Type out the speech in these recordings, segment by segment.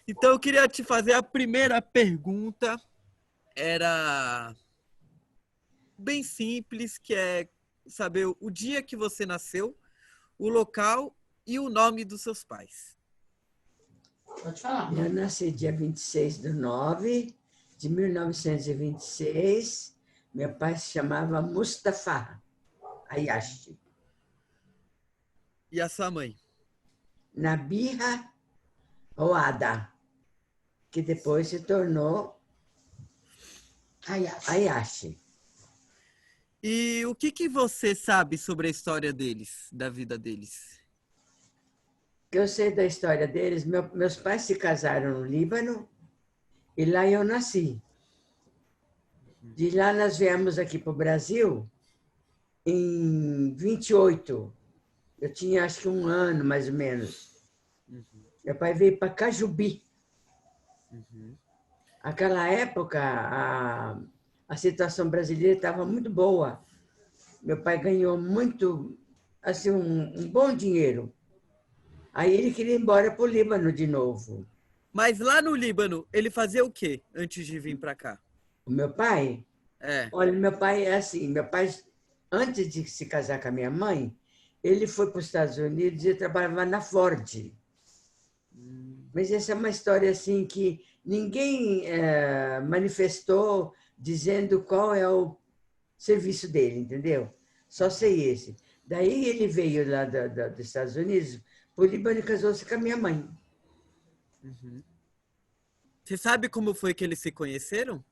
Então eu queria te fazer a primeira pergunta, era bem simples, que é saber o dia que você nasceu, o local e o nome dos seus pais. Pode falar. Eu nasci dia 26/9/1926. Meu pai se chamava Mustafa Ayashi. E a sua mãe? Nabiha Oada, que depois se tornou Ayashi. E o que você sabe sobre a história deles, da vida deles? O que eu sei da história deles, meus pais se casaram no Líbano e lá eu nasci. De lá nós viemos aqui para o Brasil em 28. Eu tinha acho que 1 ano, mais ou menos. Meu pai veio para Cajubi. Aquela época, a situação brasileira estava muito boa. Meu pai ganhou muito, assim, um bom dinheiro. Aí ele queria ir embora para o Líbano de novo. Mas lá no Líbano, ele fazia o quê antes de vir para cá? O meu pai? É. Olha, meu pai é assim, meu pai, antes de se casar com a minha mãe, ele foi para os Estados Unidos e trabalhava na Ford. Mas essa é uma história assim que ninguém manifestou dizendo qual é o serviço dele, entendeu? Só sei esse. Daí ele veio lá dos Estados Unidos, por Líbano e casou-se com a minha mãe. Você sabe como foi que eles se conheceram?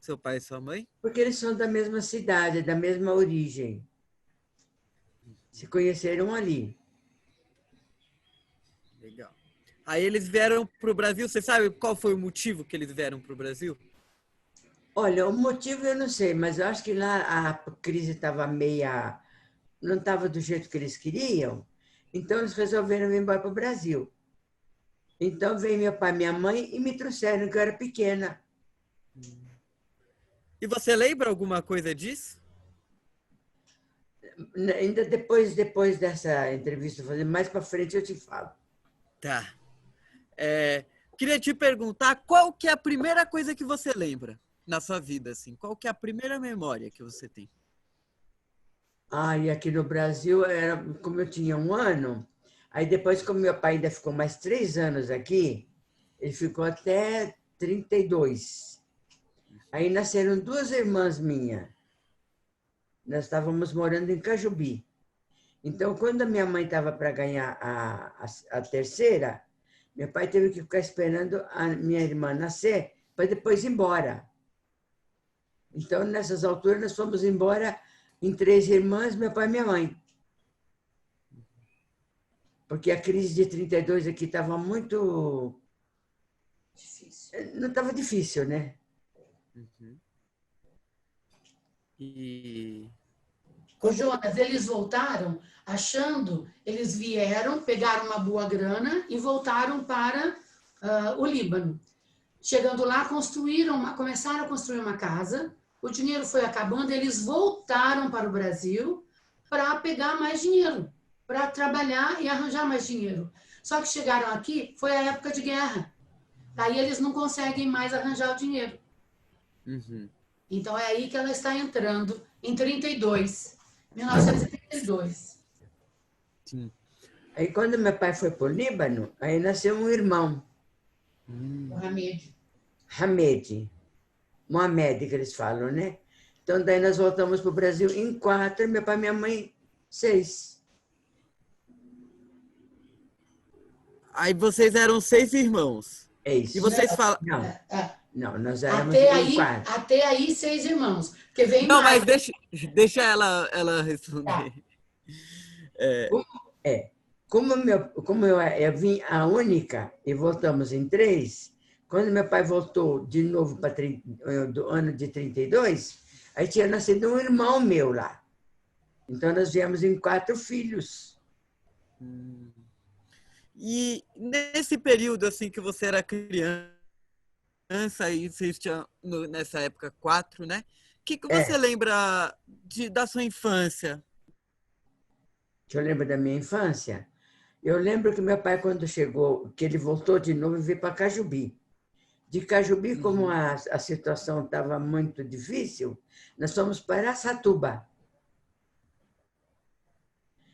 Seu pai e sua mãe? Porque eles são da mesma cidade, da mesma origem. Se conheceram ali. Legal. Aí eles vieram para o Brasil. Você sabe qual foi o motivo que eles vieram para o Brasil? Olha, o motivo eu não sei, mas eu acho que lá a crise estava meia... não estava do jeito que eles queriam, então eles resolveram ir embora para o Brasil. Então veio meu pai e minha mãe e me trouxeram, que eu era pequena. E você lembra alguma coisa disso? Ainda depois dessa entrevista, mais para frente eu te falo. Tá. Queria te perguntar qual que é a primeira coisa que você lembra na sua vida, assim? Qual que é a primeira memória que você tem? E aqui no Brasil, como eu tinha 1 ano, aí depois, como meu pai ainda ficou mais 3 anos aqui, ele ficou até 32. Aí nasceram 2 irmãs minhas. Nós estávamos morando em Cajubi. Então, quando a minha mãe estava para ganhar a terceira, meu pai teve que ficar esperando a minha irmã nascer para depois ir embora. Então, nessas alturas, nós fomos embora em 3 irmãs, meu pai e minha mãe. Porque a crise de 32 aqui estava muito... Difícil. Não estava difícil, né? Ô, Jonas, eles voltaram achando, eles vieram, pegaram uma boa grana e voltaram para o Líbano. Chegando lá, começaram a construir uma casa, o dinheiro foi acabando, eles voltaram para o Brasil para pegar mais dinheiro, para trabalhar e arranjar mais dinheiro. Só que chegaram aqui, foi a época de guerra. Daí eles não conseguem mais arranjar o dinheiro. Então é aí que ela está entrando, em 1932. Sim. Aí, quando meu pai foi para o Líbano, aí nasceu um irmão. O Hamed. Hamed. Mohamed, que eles falam, né? Então, daí nós voltamos para o Brasil em 4, meu pai e minha mãe, 6. Aí vocês eram 6 irmãos. É isso. E vocês falam... Não, nós éramos em 4. Até aí, 6 irmãos. Porque vem Não, mais. mas deixa ela responder. Como eu vim a única e voltamos em 3, quando meu pai voltou de novo para do ano de 32, aí tinha nascido um irmão meu lá. Então nós viemos em 4 filhos. E nesse período assim que você era criança e vocês tinham nessa época 4, né? O que você lembra da sua infância? Que eu lembro da minha infância. Eu lembro que meu pai, quando chegou, que ele voltou de novo e veio para Cajubi. De Cajubi, como Uhum. a situação estava muito difícil, nós fomos para Araçatuba.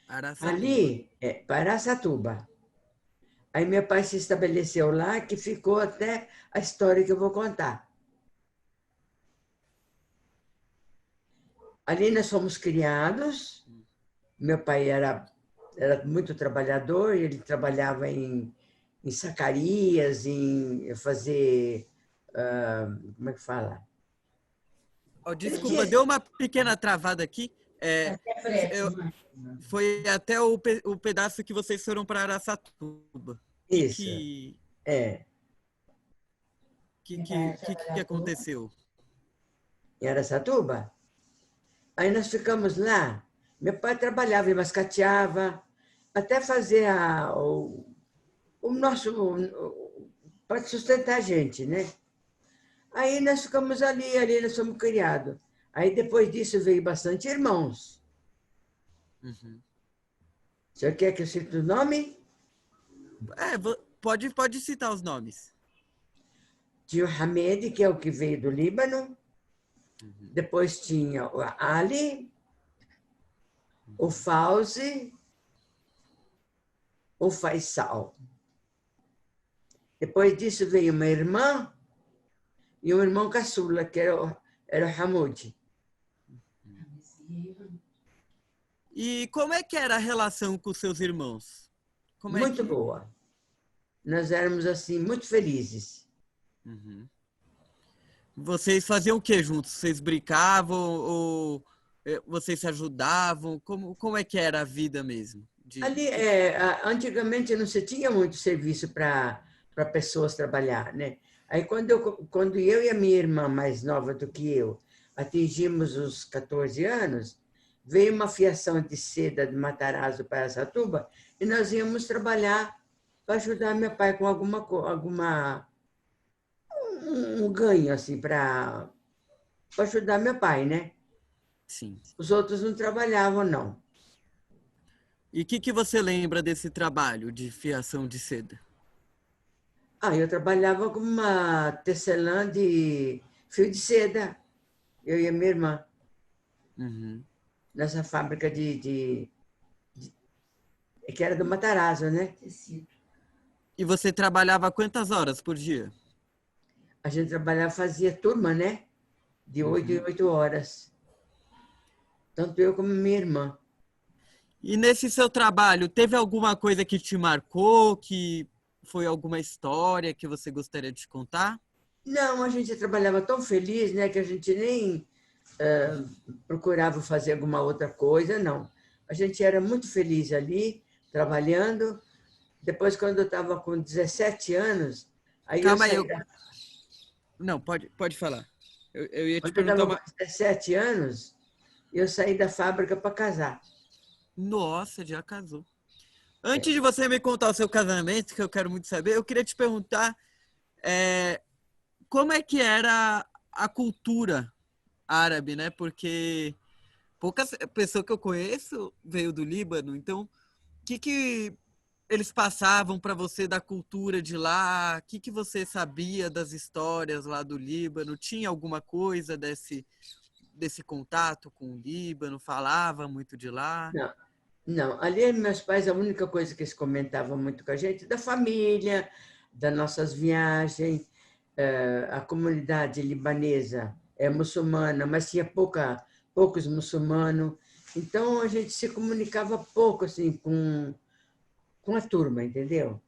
Araçatuba. Ali, para Araçatuba. Aí meu pai se estabeleceu lá, que ficou até a história que eu vou contar. Ali nós fomos criados. Meu pai era muito trabalhador, ele trabalhava em sacarias, em fazer. Como é que fala? Oh, Ele desculpa, tinha deu uma pequena travada aqui. É, Até frete, eu- mãe. foi até o pedaço que vocês foram para Araçatuba. Que isso, que, é, que, Meu pai que, era que trabalhador. aconteceu? em Araçatuba. Aí nós ficamos lá. Meu pai trabalhava, ele mascateava, até fazer o nosso. Para sustentar a gente, né? Aí nós ficamos ali nós fomos criados. Aí depois disso veio bastante irmãos. Uhum. O senhor quer que eu cite o nome? Pode citar os nomes. Tinha o Hamed, que é o que veio do Líbano. Depois tinha o Ali, o Fauzi, o Faisal. Depois disso veio uma irmã e um irmão caçula, que era o Hamoud. E como é que era a relação com os seus irmãos? Como é Muito que... boa. Nós éramos, assim, muito felizes. Uhum. Vocês faziam o que juntos? Vocês brincavam ou vocês se ajudavam? Como é que era a vida mesmo? Ali, antigamente não se tinha muito serviço para pessoas trabalhar, né? Aí quando eu e a minha irmã mais nova do que eu atingimos os 14 anos, veio uma fiação de seda de Matarazzo para Araçatuba e nós íamos trabalhar para ajudar meu pai com um ganho assim para ajudar meu pai, né? Sim. Os outros não trabalhavam não. E o que você lembra desse trabalho de fiação de seda? Eu trabalhava como uma tecelã de fio de seda, eu e a minha irmã, Uhum. nessa fábrica que era do Matarazzo, né? E você trabalhava quantas horas por dia? A gente trabalhava, fazia turma, né? De 8 em Uhum. 8 horas. Tanto eu como minha irmã. E nesse seu trabalho, teve alguma coisa que te marcou, que foi alguma história que você gostaria de contar? Não, a gente trabalhava tão feliz, né? Que a gente nem procurava fazer alguma outra coisa, não. A gente era muito feliz ali, trabalhando. Depois, quando eu estava com 17 anos, aí eu Calma aí, saí da não, pode falar. Eu ia te Quando eu perguntar estava uma... com 17 anos, eu saí da fábrica para casar. Nossa, já casou. Antes de você me contar o seu casamento, que eu quero muito saber, eu queria te perguntar é, como é que era a cultura árabe, né? Porque poucas pessoas que eu conheço veio do Líbano, então o que eles passavam para você da cultura de lá? O que você sabia das histórias lá do Líbano? Tinha alguma coisa desse contato com o Líbano? Falava muito de lá? Não, não. Ali, meus pais, a única coisa que eles comentavam muito com a gente é da família, das nossas viagens. A comunidade libanesa é muçulmana, mas tinha poucos muçulmanos. Então, a gente se comunicava pouco assim com a turma, entendeu?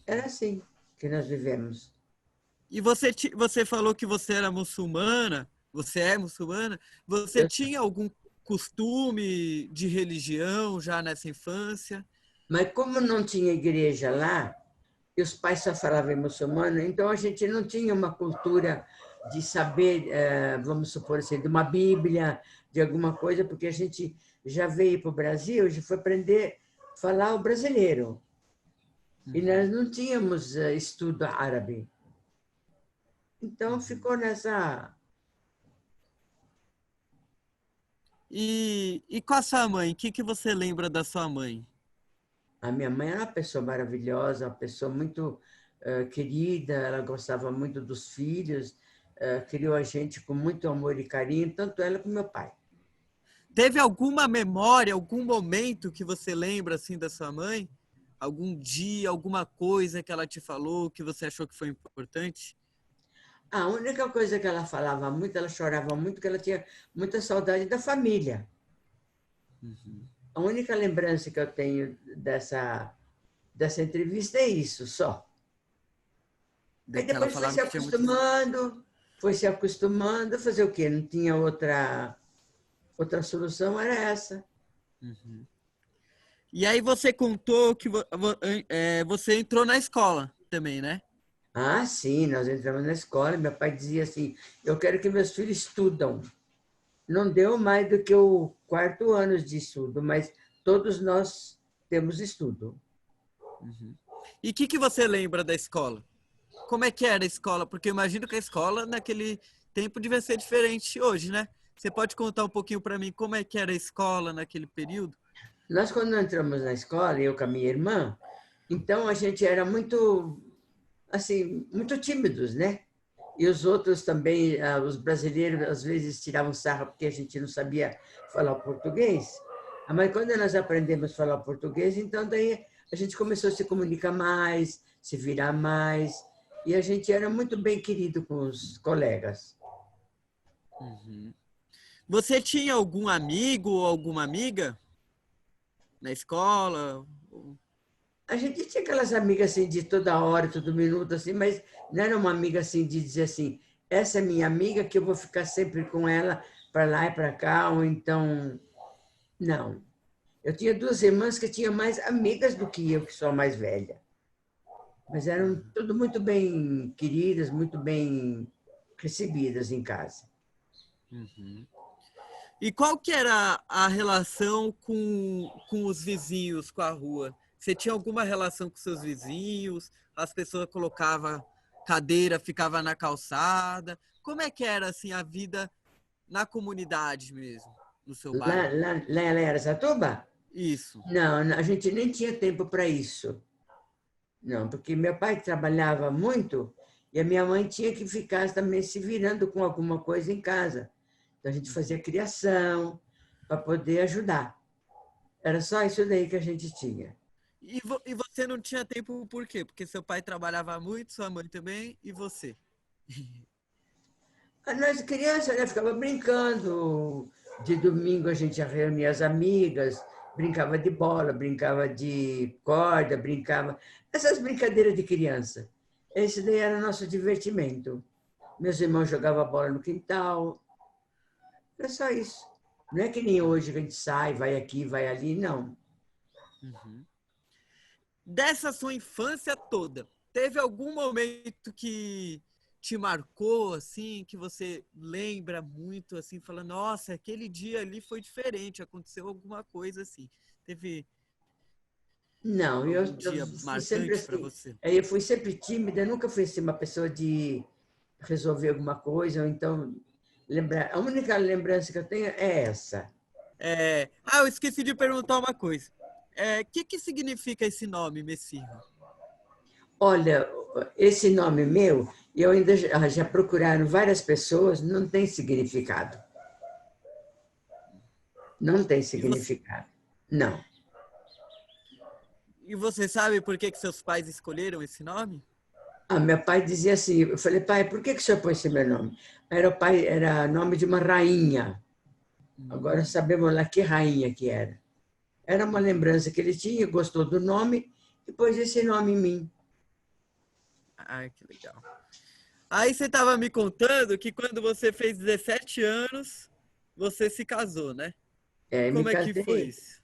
Era assim que nós vivemos. E você falou que você era muçulmana, você é muçulmana, você Eu tinha algum costume de religião já nessa infância? Mas como não tinha igreja lá, e os pais só falavam em muçulmano, então a gente não tinha uma cultura de saber, vamos supor assim, de uma Bíblia, de alguma coisa, porque a gente já veio para o Brasil, já foi aprender a falar o brasileiro. E nós Uhum, não tínhamos estudo árabe. Então uhum. ficou nessa. E com a sua mãe, o que você lembra da sua mãe? A minha mãe era uma pessoa maravilhosa, uma pessoa muito querida, ela gostava muito dos filhos, criou a gente com muito amor e carinho, tanto ela como meu pai. Teve alguma memória, algum momento que você lembra assim da sua mãe? Algum dia, alguma coisa que ela te falou que você achou que foi importante? A única coisa que ela falava muito, ela chorava muito, que ela tinha muita saudade da família. Uhum. A única lembrança que eu tenho dessa entrevista é isso, só. Aí Que ela depois falava que tinha muito. foi se acostumando, fazer o quê? Não tinha outra solução, era essa. Uhum. E aí você contou que você entrou na escola também, né? Ah, sim, nós entramos na escola, meu pai dizia assim, eu quero que meus filhos estudam. Não deu mais do que o 4º ano de estudo, mas todos nós temos estudo. Uhum. E o que você lembra da escola? Como é que era a escola? Porque eu imagino que a escola naquele tempo devia ser diferente hoje, né? Você pode contar um pouquinho para mim como é que era a escola naquele período? Nós, quando entramos na escola, eu com a minha irmã, então a gente era muito, assim, muito tímidos, né? E os outros também, os brasileiros, às vezes tiravam sarro porque a gente não sabia falar português. Mas quando nós aprendemos a falar português, então daí a gente começou a se comunicar mais, se virar mais, e a gente era muito bem querido com os colegas. Uhum. Você tinha algum amigo ou alguma amiga na escola? A gente tinha aquelas amigas assim de toda hora, todo minuto, assim, mas não era uma amiga assim de dizer assim, essa é minha amiga que eu vou ficar sempre com ela para lá e para cá, ou então. Não. Eu tinha 2 irmãs que tinham mais amigas do que eu, que sou a mais velha. Mas eram tudo muito bem queridas, muito bem recebidas em casa. Uhum. E qual que era a relação com os vizinhos, com a rua? Você tinha alguma relação com seus vizinhos? As pessoas colocavam cadeira, ficava na calçada? Como é que era assim a vida na comunidade mesmo, no seu Lá, bairro? lá, lá em Araçatuba? Isso. Não, a gente nem tinha tempo para isso. Não, porque meu pai trabalhava muito e a minha mãe tinha que ficar também se virando com alguma coisa em casa. Então a gente fazia criação para poder ajudar. Era só isso daí que a gente tinha. E você não tinha tempo por quê? Porque seu pai trabalhava muito, sua mãe também, e você? Nós crianças, né, ficava brincando. De domingo a gente reunia as amigas, brincava de bola, brincava de corda, brincava. Essas brincadeiras de criança. Esse daí era o nosso divertimento. Meus irmãos jogavam bola no quintal. Era só isso. Não é que nem hoje que a gente sai, vai aqui, vai ali, não. Uhum. Dessa sua infância toda, teve algum momento que te marcou, assim, que você lembra muito, assim, falando, nossa, aquele dia ali foi diferente, aconteceu alguma coisa assim. Teve Não, algum eu dia fui sempre marcante para assim. você? Eu fui sempre tímida, nunca fui assim, uma pessoa de resolver alguma coisa, ou então lembrar. A única lembrança que eu tenho é essa. Eu esqueci de perguntar uma coisa. Que significa esse nome, Messirra? Olha, esse nome meu, eu ainda já procuraram várias pessoas, não tem significado. Não tem E você, significado. Não. e você sabe por que seus pais escolheram esse nome? Meu pai dizia assim, eu falei, pai, por que o senhor pôs esse meu nome? Era nome de uma rainha. Agora sabemos lá que rainha que era. Era uma lembrança que ele tinha, gostou do nome e pôs esse nome em mim. Ai, que legal. Aí você estava me contando que quando você fez 17 anos, você se casou, né? Me Como é que foi casei, isso?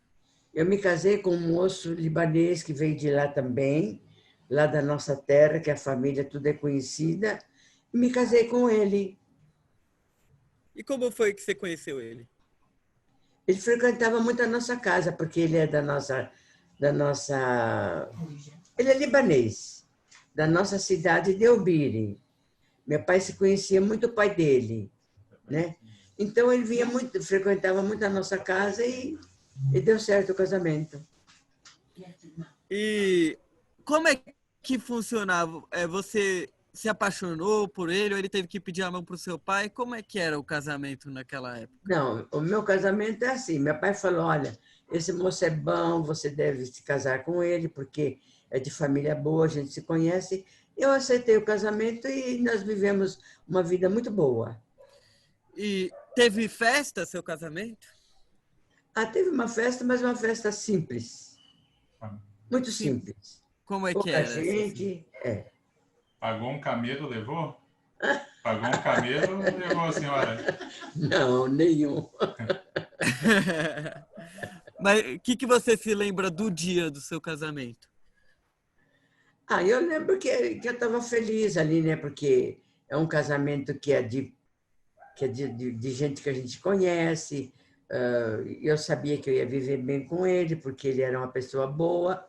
eu me casei com um moço libanês que veio de lá também, lá da nossa terra, que a família tudo é conhecida, e me casei com ele. E como foi que você conheceu ele? Ele frequentava muito a nossa casa, porque ele é da nossa. Ele é libanês, da nossa cidade de Ubiri. Meu pai se conhecia muito o pai dele, né? Então ele vinha muito, frequentava muito a nossa casa e deu certo o casamento. E como é que funcionava? Você se apaixonou por ele ou ele teve que pedir a mão para o seu pai? Como é que era o casamento naquela época? Não, o meu casamento é assim. Meu pai falou, olha, esse moço é bom, você deve se casar com ele, porque é de família boa, a gente se conhece. Eu aceitei o casamento e nós vivemos uma vida muito boa. E teve festa seu casamento? Ah, teve uma festa, mas uma festa simples, muito Sim. simples. Como é que Pouca era essa? Assim? gente, é. Pagou um camelo, levou? Pagou um camelo, levou a senhora. Não, nenhum. Mas o que você se lembra do dia do seu casamento? Ah, eu lembro que eu estava feliz ali, né? Porque é um casamento que é de gente que a gente conhece. Eu sabia que eu ia viver bem com ele, porque ele era uma pessoa boa.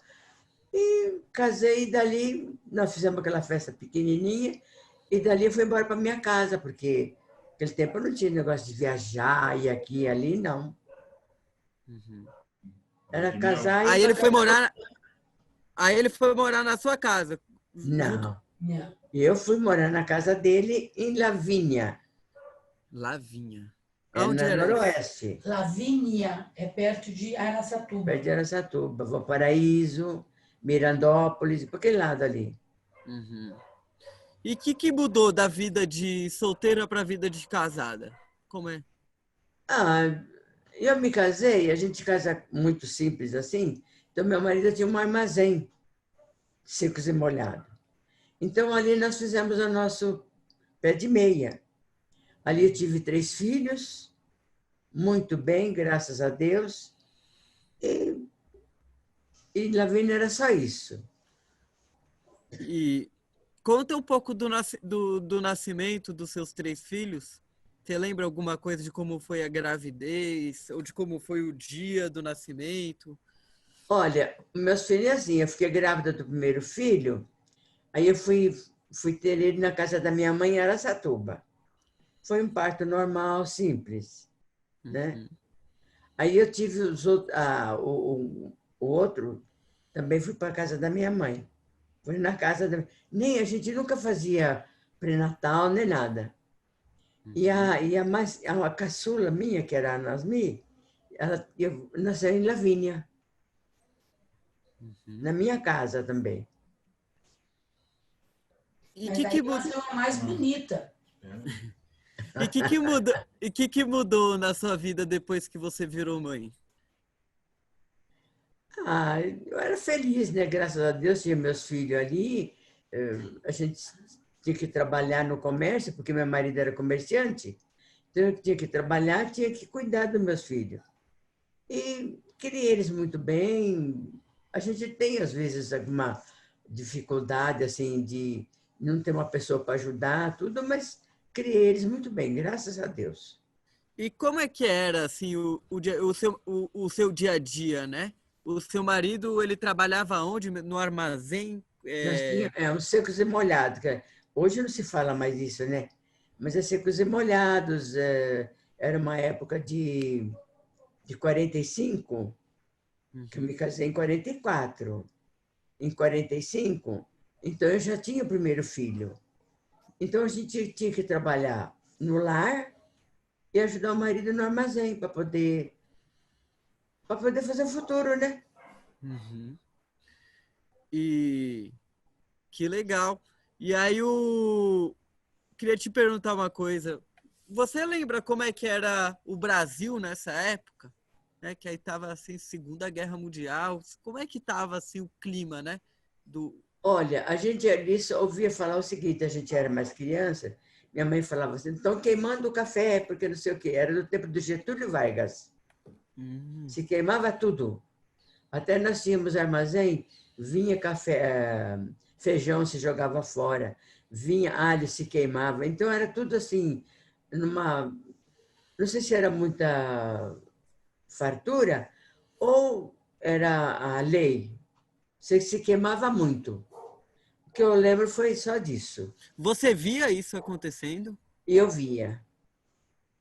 E casei, e dali nós fizemos aquela festa pequenininha, e dali eu fui embora para minha casa, porque naquele tempo eu não tinha negócio de viajar, e aqui e ali, não. Uhum. Era E casar e ir Aí para ele foi casa. morar, aí ele foi morar na sua casa, junto Não, Não. eu fui morar na casa dele em Lavínia, Lavinha. é Aonde na era isso? Noroeste, Lavínia é perto de Araçatuba. perto de Araçatuba, Valparaíso, Mirandópolis, por aquele lado ali. Uhum. E o que mudou da vida de solteira para a vida de casada? Como é? Ah, eu me casei, a gente casa muito simples assim, então meu marido tinha um armazém de secos e molhados. Então, ali nós fizemos o nosso pé de meia. Ali eu tive 3 filhos, muito bem, graças a Deus. E Lavínia era só isso. E conta um pouco do nascimento dos seus 3 filhos. Você lembra alguma coisa de como foi a gravidez ou de como foi o dia do nascimento? Olha, meus filhos, assim, eu fiquei grávida do primeiro filho, aí eu fui ter ele na casa da minha mãe em Araçatuba. Foi um parto normal, simples, né? Uhum. Aí eu tive o outro, também fui para a casa da minha mãe. Foi na casa da. Nem a gente nunca fazia pré-natal, nem nada. E a caçula minha, que era a Nasmi, eu nasceu em Lavínia, Uhum. na minha casa também. E o Mas que, aí que, ela mudou, foi a mais bonita. que mudou na sua vida depois que você virou mãe? Ah, eu era feliz, né? Graças a Deus tinha meus filhos ali. A gente tinha que trabalhar no comércio, porque meu marido era comerciante. Então eu tinha que trabalhar, tinha que cuidar dos meus filhos. E criei eles muito bem. A gente tem, às vezes, alguma dificuldade, assim, de não ter uma pessoa para ajudar, tudo, mas criei eles muito bem, graças a Deus. E como é que era assim o seu dia a dia, né? O seu marido, ele trabalhava onde? No armazém? Nós tínhamos uns secos e molhados, que hoje não se fala mais isso, né? Mas é secos e molhados, era uma época de 45, que eu me casei em 44. Em 45, então eu já tinha o primeiro filho. Então a gente tinha que trabalhar no lar e ajudar o marido no armazém para poder fazer o futuro, né? Uhum. E que legal. E aí o queria te perguntar uma coisa. Você lembra como é que era o Brasil nessa época? Né? Que aí tava assim, Segunda Guerra Mundial. Como é que tava assim o clima, né? Do Olha, a gente ali só ouvia falar o seguinte, a gente era mais criança, minha mãe falava assim, estão queimando o café, porque não sei o quê. Era do tempo do Getúlio Vargas. Hum. Se queimava tudo. Até nós tínhamos armazém, vinha café, feijão se jogava fora, vinha alho se queimava. Então era tudo assim, numa, não sei se era muita fartura ou era a lei. Se queimava muito. O que eu lembro foi só disso. Você via isso acontecendo? E eu via.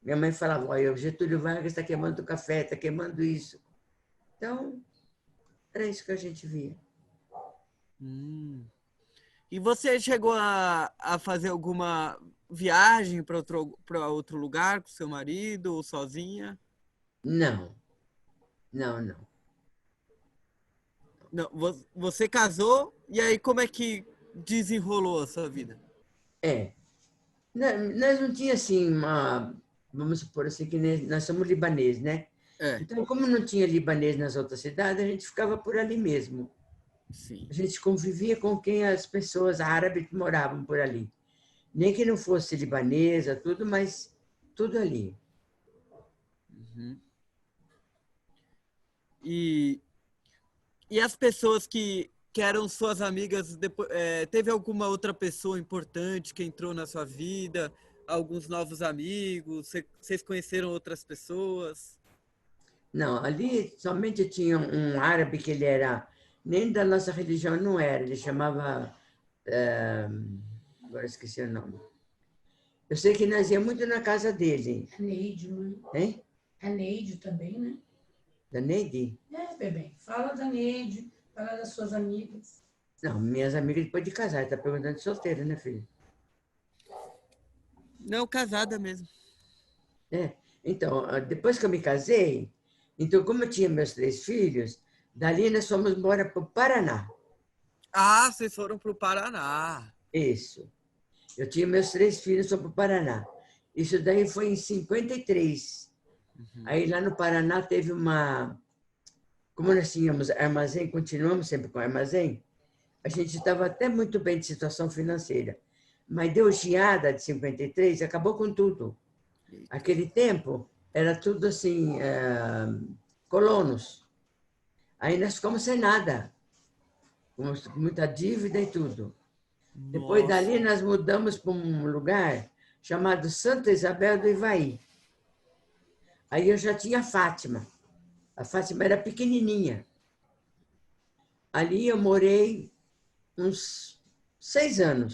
Minha mãe falava, olha, o Getúlio Vargas está queimando o café, está queimando isso. Então, era isso que a gente via. E você chegou a fazer alguma viagem para outro lugar com seu marido ou sozinha? Não, não, não. Não, você casou e aí como é que desenrolou a sua vida? É, nós não tinha assim uma, vamos supor assim, que nós somos libaneses, né? É, Então, como não tinha libanês nas outras cidades, a gente ficava por ali mesmo. sim. A gente convivia com quem as pessoas árabes que moravam por ali. Nem que não fosse libanesa, tudo, mas tudo ali. Uhum. E, e as pessoas que eram suas amigas, depois, teve alguma outra pessoa importante que entrou na sua vida? Alguns novos amigos? Vocês conheceram outras pessoas? Não, ali somente tinha um árabe que ele era, nem da nossa religião não era, ele chamava, eh, agora esqueci o nome. Eu sei que nós íamos muito na casa dele, A Neide, não é? hein? A Neide também, né? Da Neide? Bebê. Fala da Neide, fala das suas amigas. Não, minhas amigas depois de casar, está perguntando de solteira, né, filho? Não, casada mesmo. É. Então, depois que eu me casei, então, como eu tinha meus 3 filhos, dali nós fomos embora para o Paraná. Ah, vocês foram para o Paraná. Isso. Eu tinha meus 3 filhos, fomos para o Paraná. Isso daí foi em 53. Aí lá no Paraná teve uma. Como nós tínhamos armazém, continuamos sempre com armazém, a gente estava até muito bem de situação financeira. Mas deu geada de 53, acabou com tudo. Aquele tempo era tudo assim, colonos. Aí nós ficamos sem nada, com muita dívida e tudo. Depois Nossa. dali nós mudamos para um lugar chamado Santa Isabel do Ivaí. Aí eu já tinha a Fátima. A Fátima era pequenininha. Ali eu morei uns 6 anos,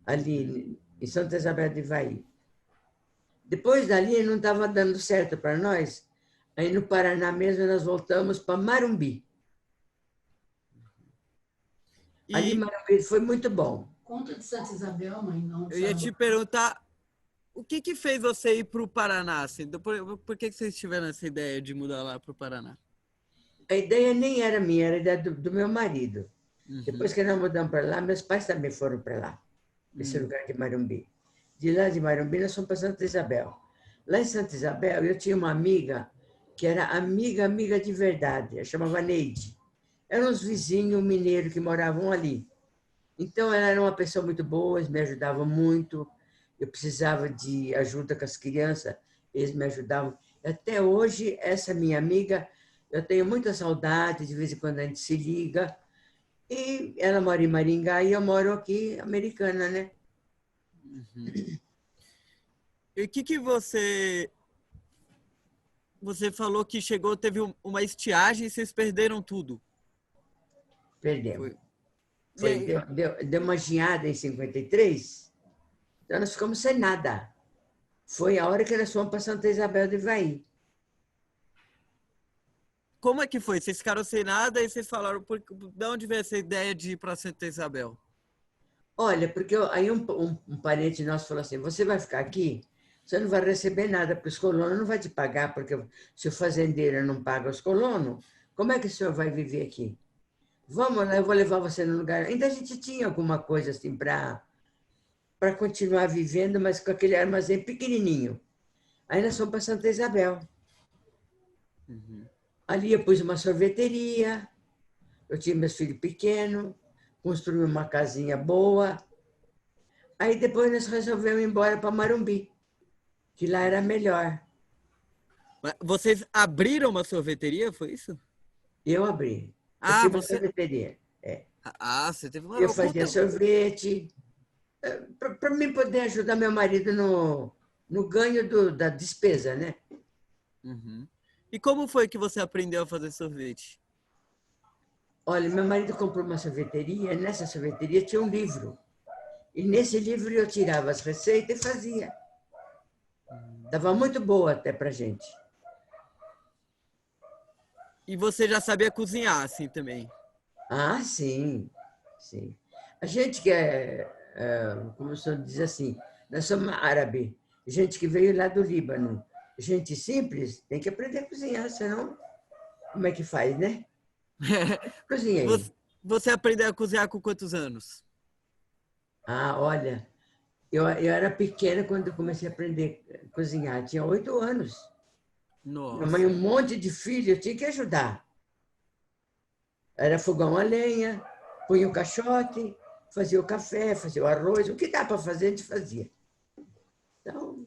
ali em Santa Isabel do Ivaí. Depois dali não estava dando certo para nós. Aí no Paraná mesmo nós voltamos para Marumbi. Ali E Marumbi foi muito bom. Conta de Santa Isabel, mãe, não eu ia te sabe. perguntar, o que fez você ir para o Paraná? Assim? Por que vocês tiveram essa ideia de mudar lá para o Paraná? A ideia nem era minha, era a ideia do meu marido. Uhum. Depois que nós mudamos para lá, meus pais também foram para lá, nesse lugar de Marumbi. De lá de Marumbi, nós fomos para Santa Isabel. Lá em Santa Isabel, eu tinha uma amiga que era amiga, amiga de verdade, ela chamava Neide. Eram uns vizinhos mineiros que moravam ali. Então, ela era uma pessoa muito boa, eles me ajudavam muito. Eu precisava de ajuda com as crianças, eles me ajudavam. Até hoje, essa minha amiga, eu tenho muita saudade, de vez em quando a gente se liga. E ela mora em Maringá e eu moro aqui, Americana, né? E o que você falou que chegou, teve uma estiagem e vocês perderam tudo? Perdemos. Foi. E Foi, aí, deu uma geada em 53, então nós ficamos sem nada. Foi a hora que nós fomos para Santa Isabel do Ivaí. como é que foi? Vocês ficaram sem nada e vocês falaram, de onde veio essa ideia de ir para Santa Isabel? Olha, porque aí um parente nosso falou assim, você vai ficar aqui? Você não vai receber nada, porque os colonos não vão te pagar, porque se o fazendeiro não paga os colonos, como é que o senhor vai viver aqui? Vamos lá, eu vou levar você no lugar. Ainda a gente tinha alguma coisa assim para continuar vivendo, mas com aquele armazém pequenininho. Aí nós fomos para Santa Isabel. Ali eu pus uma sorveteria, eu tinha meus filhos pequenos, construí uma casinha boa. Aí depois nós resolvemos ir embora para Marumbi, que lá era melhor. Mas vocês abriram uma sorveteria, foi isso? Eu abri. Eu Ah, tinha uma você. sorveteria. Você teve Eu uma fazia conta. sorvete, para mim poder ajudar meu marido no ganho da despesa, né? Uhum. E como foi que você aprendeu a fazer sorvete? Olha, meu marido comprou uma sorveteria, nessa sorveteria tinha um livro. E nesse livro eu tirava as receitas e fazia. Estava muito boa até para gente. E você já sabia cozinhar assim também? Ah, sim, sim. A gente que como o senhor diz assim, nós somos árabe, gente que veio lá do Líbano, gente simples, tem que aprender a cozinhar, senão como é que faz, né? Cozinha aí. Você, você aprendeu a cozinhar com quantos anos? Ah, olha, eu era pequena quando eu comecei a aprender a cozinhar, tinha 8 anos. Minha mãe, Nossa. um monte de filho, eu tinha que ajudar. Era fogão a lenha, punha o caixote, fazia o café, fazia o arroz, o que dá para fazer, a gente fazia. Então,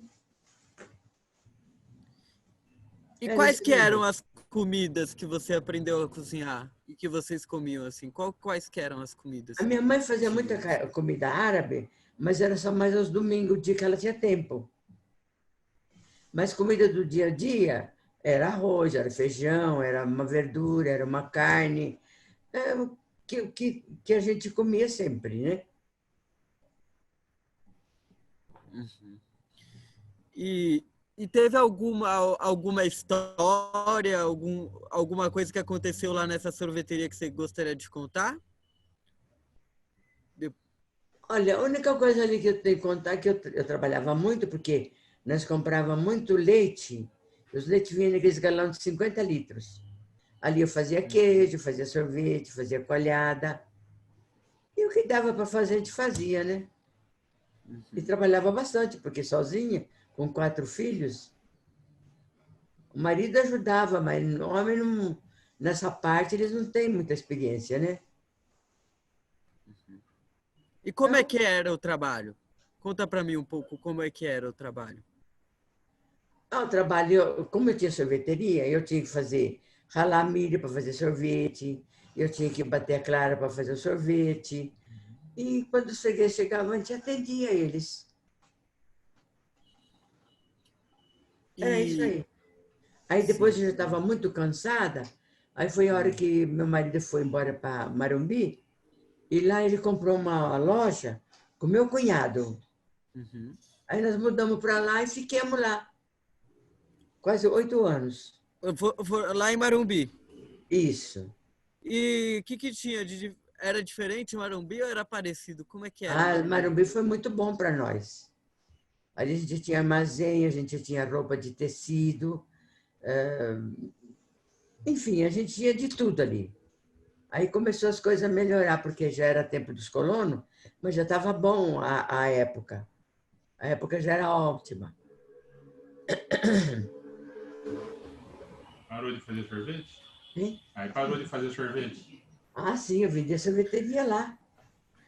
E era quais esse que eram jeito. as comidas que você aprendeu a cozinhar e que vocês comiam assim? Quais que eram as A comidas minha mãe fazia muita típicas? comida árabe, mas era só mais aos domingos, o dia que ela tinha tempo. Mas comida do dia a dia era arroz, era feijão, era uma verdura, era uma carne, o que a gente comia sempre, né? E, e teve alguma história, alguma coisa que aconteceu lá nessa sorveteria que você gostaria de contar? De- Olha, a única coisa ali que eu tenho que contar é que eu trabalhava muito, porque nós comprávamos muito leite, os leites vinham naqueles galão de 50 litros. Ali eu fazia queijo, fazia sorvete, fazia coalhada. E o que dava para fazer, a gente fazia, né? E trabalhava bastante, porque sozinha, com 4 filhos, o marido ajudava, mas o homem não, nessa parte eles não têm muita experiência, né? E como é Então, que era o trabalho? Conta para mim um pouco como é que era o trabalho. o trabalho, como eu tinha sorveteria, eu tinha que fazer ralar milho para fazer sorvete, eu tinha que bater a clara para fazer o sorvete. E quando os fregueses chegavam, a gente atendia eles. Era isso E aí. Aí depois sim. eu já estava muito cansada, aí foi a hora que meu marido foi embora para Marumbi, e lá ele comprou uma loja com meu cunhado. Uhum. Aí nós mudamos para lá e fiquemos lá, quase 8 anos. Lá em Marumbi. Isso. E o que tinha era diferente o Marumbi ou era parecido? Como é que era o Ah, Marumbi? Marumbi foi muito bom para nós. A gente tinha armazém, a gente tinha roupa de tecido, enfim, a gente tinha de tudo ali. Aí começou as coisas a melhorar, porque já era tempo dos colonos, mas já estava bom a época. A época já era ótima. Parou de fazer sorvete? Hein? Aí parou de fazer sorvete. Ah, sim, eu vendia sorveteria lá.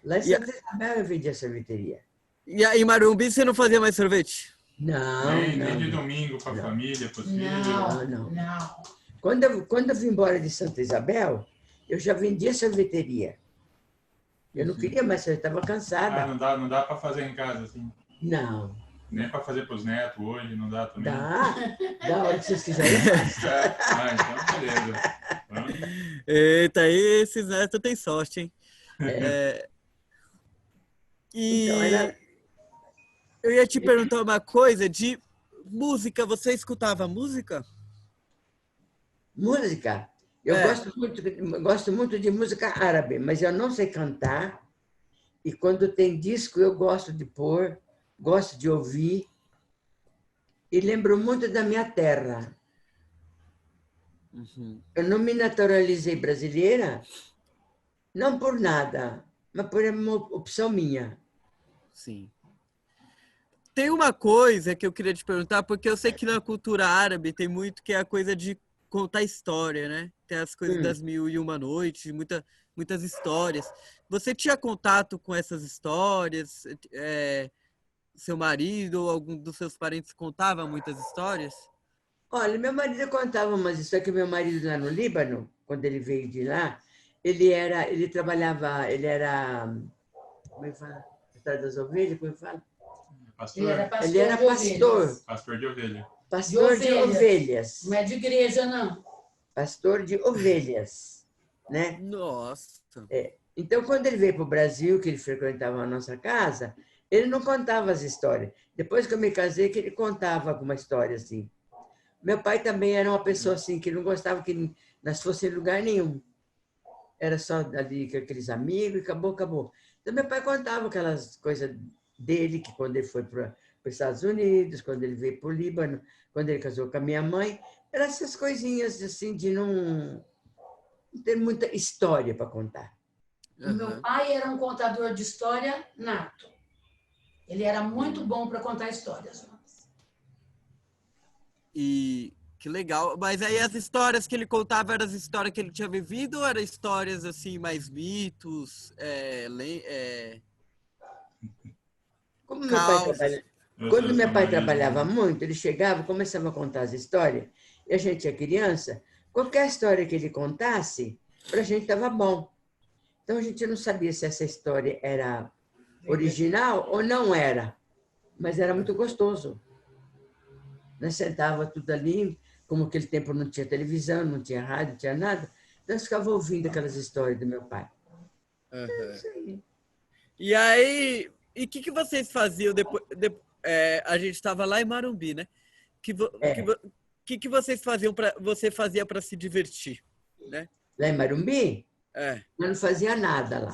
Lá em E, Santa Isabel eu vendia sorveteria. e aí em Marumbi você não fazia mais sorvete? Não, Nem não, de não. domingo para a Não, família, para os filhos. não, Não, não. não. Quando eu vim embora de Santa Isabel, eu já vendia sorveteria. Eu não Uhum. queria mais, eu estava Ah, cansada. não dá para fazer em casa assim. Não, Nem para fazer para os netos hoje, não dá também. da hora que vocês quiserem eu faço. Ah, então beleza. Então, Eita, aí esses netos têm sorte, hein? É, Então, e eu ia te perguntar uma coisa de música. Você escutava música? música. Eu É. gosto muito de música árabe, mas eu não sei cantar. E quando tem disco, eu gosto de pôr, gosto de ouvir. E lembro muito da minha terra. Uhum. Eu não me naturalizei brasileira, não por nada, mas por uma opção minha. Sim. Tem uma coisa que eu queria te perguntar, porque eu sei que na cultura árabe tem muito que é a coisa de contar história, né? Tem as coisas Hum. das mil e uma noites, muitas histórias. Você tinha contato com essas histórias? Seu marido ou algum dos seus parentes contava muitas histórias? Olha, meu marido contava umas histórias que meu marido lá no Líbano, quando ele veio de lá, ele trabalhava, ele era, como é que fala? Atrás das ovelhas, como é que fala? Ele era pastor, Ele pastor era de ovelhas. pastor de ovelha. De pastor de ovelhas, Não é de igreja, não. pastor de ovelhas, né? Nossa. Então, quando ele veio para o Brasil, que ele frequentava a nossa casa, ele não contava as histórias. Depois que eu me casei, que ele contava alguma história assim. Meu pai também era uma pessoa assim, que não gostava que nós fosse em lugar nenhum. era só ali com aqueles amigos e acabou, acabou. Então, meu pai contava aquelas coisas dele, que quando ele foi para os Estados Unidos, quando ele veio para o Líbano, quando ele casou com a minha mãe, eram essas coisinhas assim de não ter muita história para contar. O meu pai era um contador de história nato. Ele era muito bom para contar histórias. E que legal. Mas aí as histórias que ele contava eram as histórias que ele tinha vivido ou eram histórias assim, mais mitos? Como meu pai Causas? Quando meu pai trabalhava muito, ele chegava, começava a contar as histórias, e a gente é criança, qualquer história que ele contasse, para a gente estava bom. Então a gente não sabia se essa história era original ou não era, mas era muito gostoso. Nós sentava tudo ali, como aquele tempo não tinha televisão, não tinha rádio, não tinha nada, nós ficava ouvindo aquelas histórias do meu pai. É isso aí. E aí, e o que vocês faziam depois? A gente estava lá em Marumbi, né? Que vocês faziam você fazia para se divertir, né? Lá em Marumbi? É. Eu não fazia nada lá.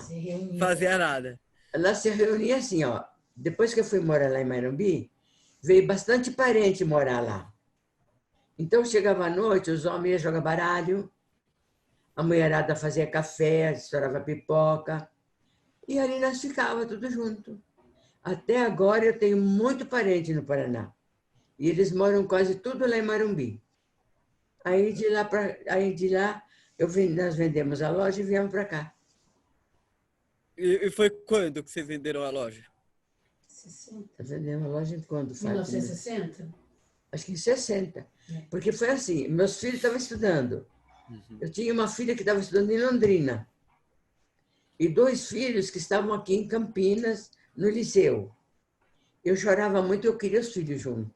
Fazia nada. Lá se reunia assim, ó. Depois que eu fui morar lá em Marumbi, veio bastante parente morar lá. Então, chegava à noite, os homens iam jogar baralho, a mulherada fazia café, estourava pipoca, e ali nós ficávamos tudo junto. Até agora eu tenho muito parente no Paraná. E eles moram quase tudo lá em Marumbi. Aí de lá nós vendemos a loja e viemos para cá. E foi quando que vocês venderam a loja? 60. Vendemos a loja em quando, Fátima? 1960? Acho que em 60. Porque foi assim, meus filhos estavam estudando. Eu tinha uma filha que estava estudando em Londrina. E 2 filhos que estavam aqui em Campinas, no liceu. Eu chorava muito, eu queria os filhos juntos.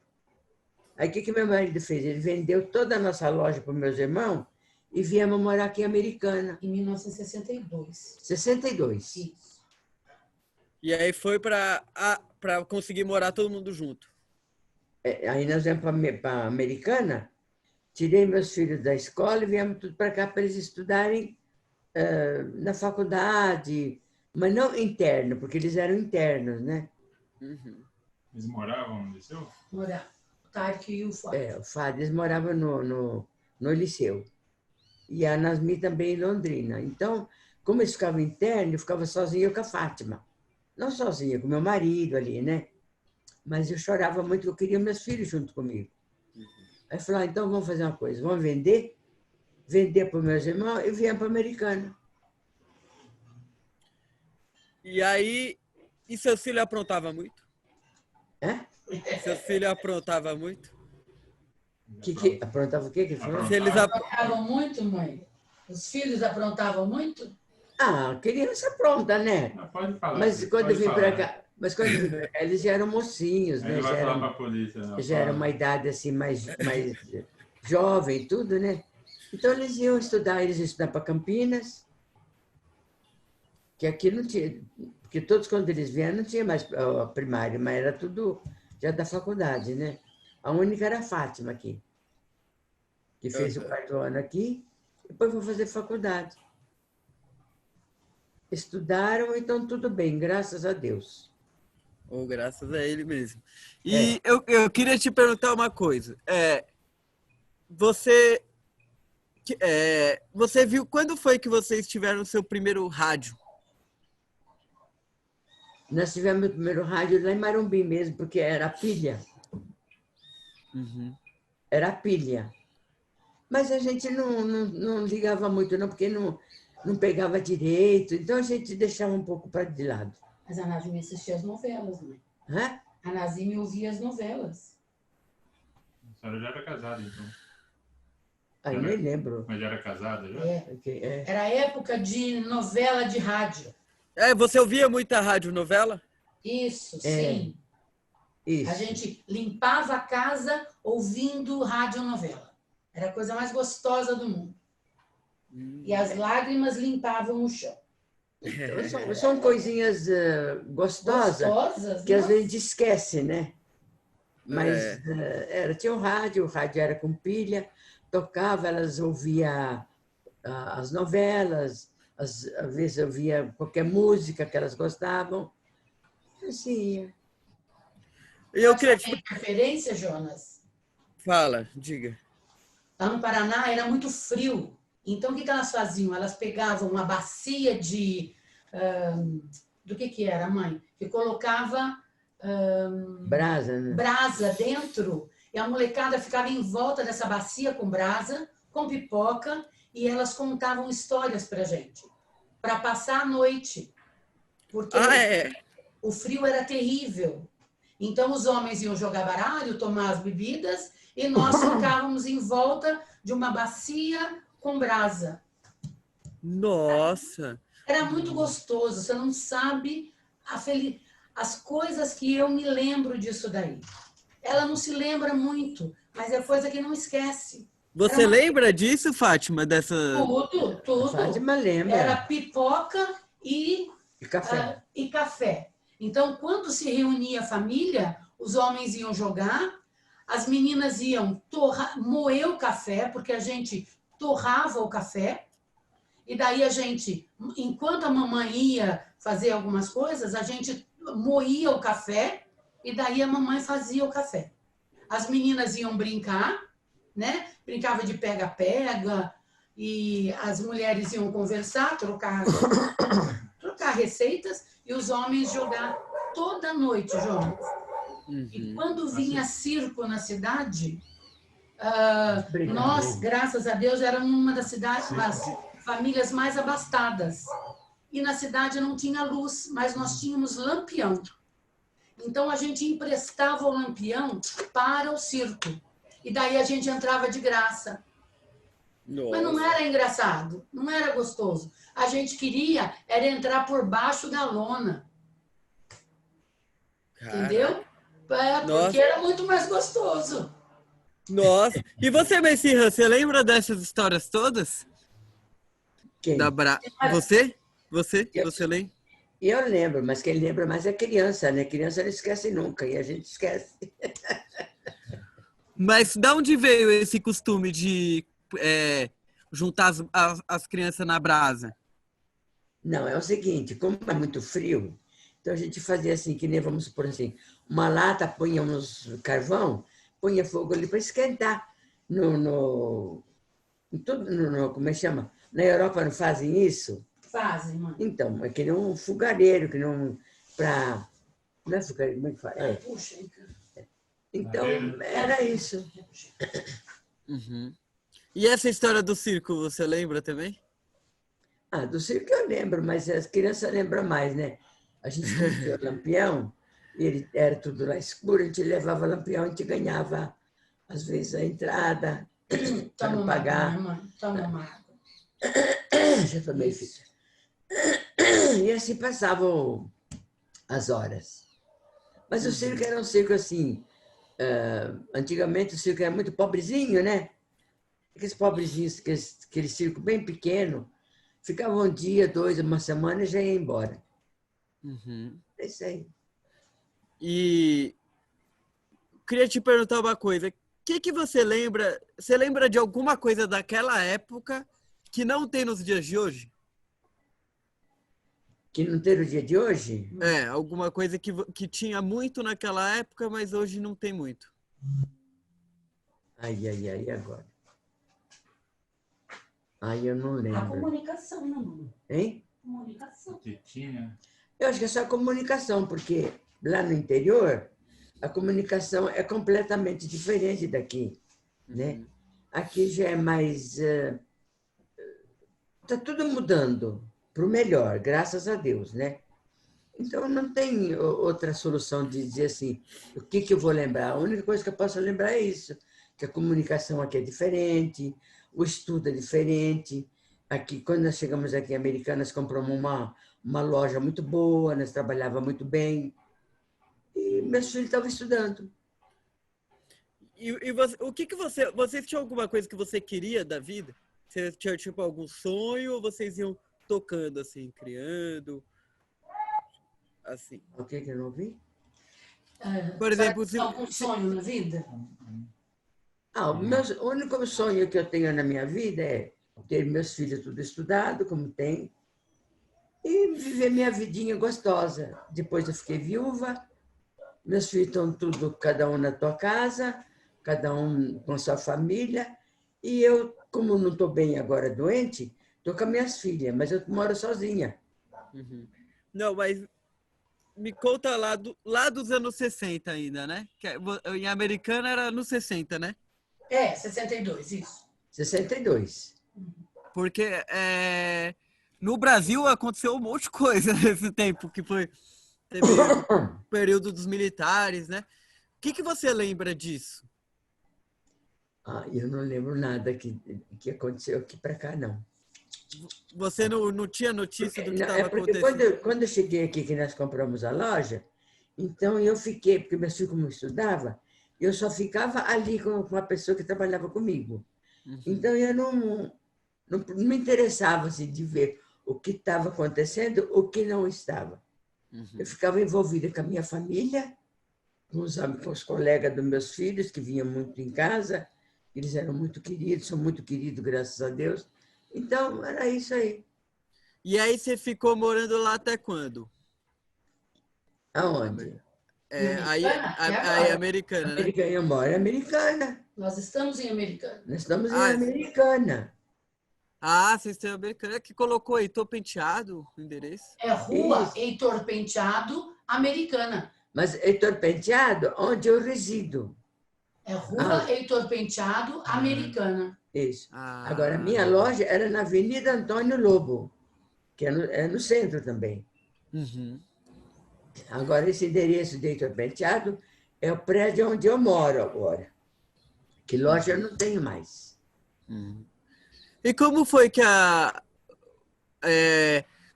Aí o que meu marido fez? Ele vendeu toda a nossa loja para os meus irmãos e viemos morar aqui em Americana. Em 1962. 62. Isso. E aí foi para conseguir morar todo mundo junto. Aí nós viemos para Americana, tirei meus filhos da escola e viemos tudo para cá para eles estudarem na faculdade, mas não interno, porque eles eram internos, né? Eles moravam no liceu? Moravam. O Tarek e o Fábio. O Fábio, eles moravam no liceu. E a Nasmi também em Londrina. Então, como eles ficavam internos, eu ficava sozinha com a Fátima. Não sozinha, com meu marido ali, né? Mas eu chorava muito, eu queria meus filhos junto comigo. Aí eu falei, então vamos fazer uma coisa, vamos vender para os meus irmãos e viemos para a Americana. E aí, e seus filhos aprontavam muito? Seus filhos aprontavam muito? Aprontava o quê que ele falou? Se eles aprontavam muito, mãe? Os filhos aprontavam muito? Criança apronta, né? Pode falar. Mas quando eu vim para cá, eles já eram mocinhos, né? Vai falar para a polícia, não. Já era uma idade assim mais jovem, tudo, né? Então eles iam estudar para Campinas, que aqui não tinha, porque todos quando eles vieram não tinha mais primário, mas era tudo já da faculdade, né? A única era a Fátima aqui, que fez o 4º ano aqui, depois foi fazer faculdade. Estudaram, então tudo bem, graças a Deus. Ou graças a ele mesmo. E eu queria te perguntar uma coisa. Você viu, quando foi que vocês tiveram o seu primeiro rádio? Nós tivemos o primeiro rádio lá em Marumbi mesmo, porque era pilha. Era pilha. Mas a gente não ligava muito, não, porque não pegava direito. Então a gente deixava um pouco para de lado. Mas a Nazime assistia as novelas, né? Hã? A Nazime ouvia as novelas. A senhora já era casada, então. Eu nem lembro. Mas já era casada, já? Era época de novela de rádio. Você ouvia muita radionovela? Isso, sim. Isso. A gente limpava a casa ouvindo radionovela. Era a coisa mais gostosa do mundo. E as lágrimas limpavam o chão. Então, são coisinhas gostosas que às vezes a gente esquece, né? Mas tinha o rádio era com pilha, tocava, elas ouviam as novelas, Às vezes eu via qualquer música que elas gostavam. Assim, Eu Sabe queria a minha preferência, Jonas? Fala, diga. Lá no Paraná era muito frio. Então, o que elas faziam? Elas pegavam uma bacia de... do que era, mãe? Que colocava brasa, né? brasa dentro. E a molecada ficava em volta dessa bacia com brasa, com pipoca, e elas contavam histórias pra gente, para passar a noite. Porque o frio era terrível. Então, os homens iam jogar baralho, tomar as bebidas, e nós ficávamos em volta de uma bacia com brasa. Nossa! Era muito gostoso, você não sabe as coisas que eu me lembro disso daí. Ela não se lembra muito, mas é coisa que não esquece. Você lembra disso, Fátima? Dessa... Tudo. A Fátima lembra. Era pipoca E café. E café. Então, quando se reunia a família, os homens iam jogar, as meninas iam moer o café, porque a gente torrava o café, e daí a gente, enquanto a mamãe ia fazer algumas coisas, a gente moía o café, e daí a mamãe fazia o café. As meninas iam brincar, né? Brincava de pega-pega, e as mulheres iam conversar, trocar receitas, e os homens jogar toda noite, Jonas. E quando vinha circo na cidade, nós, graças a Deus, éramos uma das famílias mais abastadas. E na cidade não tinha luz, mas nós tínhamos lampião. Então, a gente emprestava o lampião para o circo. E daí a gente entrava de graça. Nossa. Mas não era engraçado, não era gostoso. A gente queria era entrar por baixo da lona. Entendeu? Porque era muito mais gostoso. Nossa. E você, Messirra, você lembra dessas histórias todas? Quem? Você? Você lembra? Eu lembro, mas quem lembra mais é criança, né? Criança não esquece nunca, e a gente esquece. Mas de onde veio esse costume de juntar as crianças na brasa? Não, é o seguinte, como é muito frio, então a gente fazia assim, que nem vamos supor assim, uma lata, punhamos carvão, punha fogo ali para esquentar. Como é que chama? Na Europa não fazem isso? Fazem, mãe. Então, é que nem um fogareiro, que não para... Não é fogareiro, como é que fala? Puxa, então, era isso. Uhum. E essa história do circo, você lembra também? Do circo eu lembro, mas as crianças lembram mais, né? A gente tinha o lampião, e ele era tudo lá escuro, a gente levava o lampião, a gente ganhava, às vezes, a entrada, para não pagar. Toma uma água. Já tomei, filha. E assim passavam as horas. Mas o circo era um circo assim... antigamente o circo era muito pobrezinho, né? Aqueles pobrezinhos, aquele circo bem pequeno, ficava um dia, 2, uma semana e já ia embora. É isso aí. E queria te perguntar uma coisa. O que você lembra? Você lembra de alguma coisa daquela época que não tem nos dias de hoje? Que não tem no dia de hoje? Alguma coisa que tinha muito naquela época, mas hoje não tem muito. Ai, agora. Eu não lembro. A comunicação, né, mamãe? Hein? Comunicação. Que tinha. Eu acho que é só comunicação, porque lá no interior a comunicação é completamente diferente daqui, né? Aqui já é mais... Está tudo mudando para o melhor, graças a Deus, né? Então, não tem outra solução de dizer assim, o que eu vou lembrar? A única coisa que eu posso lembrar é isso, que a comunicação aqui é diferente, o estudo é diferente. Aqui, quando nós chegamos aqui em Americanas, compramos uma loja muito boa, nós trabalhávamos muito bem, e meus filhos estavam estudando. E você, vocês tinham alguma coisa que você queria da vida? Você tinha, tipo, algum sonho ou vocês iam tocando, assim, criando? Assim. O que eu não ouvi? Por exemplo, se... algum sonho na vida? O único sonho que eu tenho na minha vida é ter meus filhos tudo estudado, como tem, e viver minha vidinha gostosa. Depois eu fiquei viúva, meus filhos estão tudo, cada um na tua casa, cada um com sua família, e eu, como não estou bem agora doente, estou com as minhas filhas, mas eu moro sozinha. Uhum. Não, mas me conta lá dos anos 60 ainda, né? Em Americana era nos 60, né? 62, isso. 62. Porque no Brasil aconteceu um monte de coisa nesse tempo, teve o período dos militares, né? O que você lembra disso? Eu não lembro nada que aconteceu aqui para cá, não. Você não tinha notícia do que estava porque acontecendo? quando eu cheguei aqui, que nós compramos a loja, então eu fiquei, porque meus filhos, como estudavam, eu só ficava ali com uma pessoa que trabalhava comigo. Uhum. Então eu não me interessava assim, de ver o que estava acontecendo, o que não estava. Uhum. Eu ficava envolvida com a minha família, com os colegas dos meus filhos, que vinham muito em casa. Eles eram muito queridos, são muito queridos, graças a Deus. Então, era isso aí. E aí você ficou morando lá até quando? Aonde? Aí Americana, né? Americana, eu moro em Americana. Nós estamos em Americana. Nós estamos em Americana. Vocês têm Americana. Que colocou Heitor Penteado no endereço? É Rua Isso. Heitor Penteado, Americana. Mas Heitor Penteado, onde eu resido. É Rua Heitor Penteado, Americana. Isso. Agora, a minha loja era na Avenida Antônio Lobo, que é no centro também. Uhum. Agora, esse endereço de Heitor Penteado é o prédio onde eu moro agora. Que loja eu não tenho mais. Uhum. E como foi que